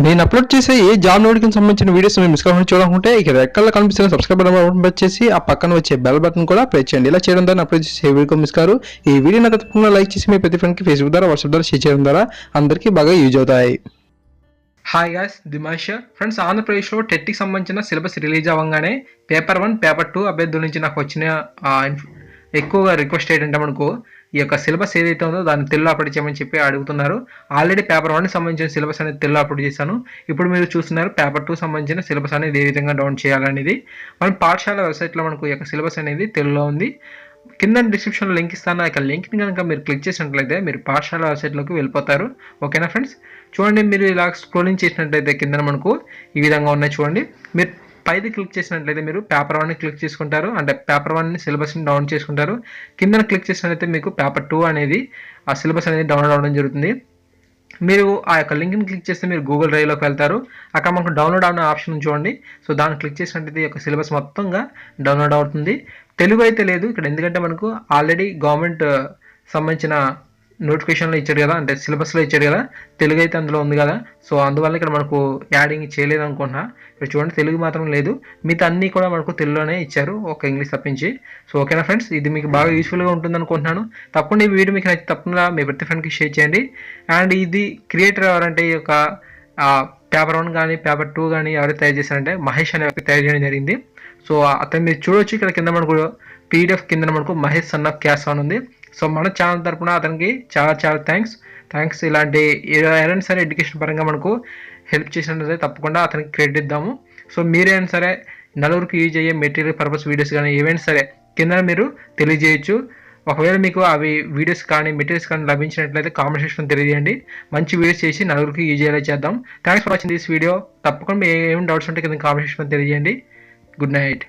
నేను అప్లోడ్ చేసే ఏ job notification సంబంధించిన వీడియోస్ మీరు మిస్ కాకుండా చూడాలనుకుంటే ఇక్కడ రెడ్ కలర్ కనిపిస్తున్న సబ్స్క్రైబ్ బటన్ ప్రెస్ చేసి ఆ పక్కన వచ్చే బెల్ బటన్ కూడా ప్రెస్ చేయండి. ఇలా చేయడం ద్వారా అప్లోడ్ చేసే ఏ వీడియో మిస్ కారు. ఈ వీడియో నాకు తప్పకుండా లైక్ చేసి మీ ప్రతి ఫ్రెండ్కి ఫేస్బుక్ ద్వారా వాట్సాప్ ద్వారా షేర్ చేయడం ద్వారా అందరికీ బాగా యూజ్ అవుతాయి. హాయ్ గాయ్స్, దిమాష్ ఫ్రెండ్స్. ఆంధ్రప్రదేశ్లో టెట్కి సంబంధించిన సిలబస్ రిలీజ్ అవ్వగానే పేపర్ 1 పేపర్ 2 అభ్యర్థుల నుంచి నాకు వచ్చిన ఎక్కువగా రిక్వెస్ట్ ఏంటంటే మనకు ఈ యొక్క సిలబస్ ఏదైతే ఉందో దాన్ని తెలుగులో అప్లోడ్ చేయమని చెప్పి అడుగుతున్నారు. ఆల్రెడీ పేపర్ 1కి సంబంధించిన సిలబస్ అనేది తెలుగులో అప్లోడ్ చేశాను. ఇప్పుడు మీరు చూస్తున్నారు పేపర్ 2 సంబంధించిన సిలబస్ అనేది ఏ విధంగా డౌన్ చేయాలనేది. మన పాఠశాల వెబ్సైట్లో మనకు ఈ యొక్క సిలబస్ అనేది తెలుగులో ఉంది. కింద డిస్క్రిప్షన్లో లింక్ ఇస్తాను. ఆ లింక్ని కనుక మీరు క్లిక్ చేసినట్లయితే మీరు పాఠశాల వెబ్సైట్లోకి వెళ్ళిపోతారు. ఓకేనా ఫ్రెండ్స్? చూడండి, మీరు ఇలా స్క్రోలింగ్ చేసినట్లయితే కింద మనకు ఈ విధంగా ఉన్నాయి. చూడండి, మీరు పైది క్లిక్ చేసినట్లయితే మీరు పేపర్ 1ని క్లిక్ చేసుకుంటారు. అంటే పేపర్ 1ని సిలబస్ని డౌన్ చేసుకుంటారు. కింద క్లిక్ చేసినట్లయితే మీకు పేపర్ 2 అనేది ఆ సిలబస్ అనేది డౌన్లోడ్ అవ్వడం జరుగుతుంది. మీరు ఆ యొక్క లింక్ని క్లిక్ చేస్తే మీరు గూగుల్ డ్రైవ్లోకి వెళ్తారు. అక్కడ మనకు డౌన్లోడ్ అనే ఆప్షన్ చూడండి. సో దాన్ని క్లిక్ చేసినట్లయితే ఈ యొక్క సిలబస్ మొత్తంగా డౌన్లోడ్ అవుతుంది. తెలుగు అయితే లేదు ఇక్కడ, ఎందుకంటే మనకు ఆల్రెడీ గవర్నమెంట్ సంబంధించిన నోటిఫికేషన్లో ఇచ్చారు కదా, అంటే సిలబస్లో ఇచ్చారు కదా, తెలుగు అయితే అందులో ఉంది కదా. సో అందువల్ల ఇక్కడ మనకు యాడింగ్ చేయలేదు అనుకుంటున్నా. ఇక్కడ చూడండి, తెలుగు మాత్రం లేదు, మిగతా అన్నీ కూడా మనకు తెలుగులోనే ఇచ్చారు, ఒక ఇంగ్లీష్ తప్పించి. సో ఓకేనా ఫ్రెండ్స్, ఇది మీకు బాగా యూస్ఫుల్గా ఉంటుంది అనుకుంటున్నాను. తప్పకుండా ఈ వీడియో మీకు నచ్చి తప్పకుండా మీ ప్రతి ఫ్రెండ్కి షేర్ చేయండి. అండ్ ఇది క్రియేటర్ ఎవరంటే ఈ యొక్క పేపర్ 1 కానీ పేపర్ 2 కానీ ఎవరు తయారు చేశారంటే మహేష్ అనే వ్యక్తి తయారు చేయడం జరిగింది. సో అతను మీరు చూడొచ్చు, ఇక్కడ కింద మనకు పీడిఎఫ్ కింద మనకు మహేష్ సన్ ఆఫ్ క్యాస్ అని ఉంది. సో మన ఛానల్ తరపున అతనికి చాలా చాలా థ్యాంక్స్. ఇలాంటి ఎవరైనా సరే ఎడ్యుకేషన్ పరంగా మనకు హెల్ప్ చేసినట్లయితే తప్పకుండా అతనికి క్రెడిట్ ఇద్దాము. సో మీరైనా సరే నలుగురికి యూజ్ అయ్యే మెటీరియల్ పర్పస్ వీడియోస్ కానీ ఏవైనా సరే కింద మీరు తెలియజేయచ్చు. ఒకవేళ మీకు అవి వీడియోస్ కానీ మెటీరియల్స్ కానీ లభించినట్లయితే కామెంట్ సెక్షన్ తెలియజేయండి. మంచి వీడియోస్ చేసి నలుగురికి యూజ్ అయ్యేలా చేద్దాం. Thanks for watching this video. తప్పకుండా ఏమైనా డౌట్స్ ఉంటే కింద కామెంట్ సెక్షన్ తెలియజేయండి. Good night.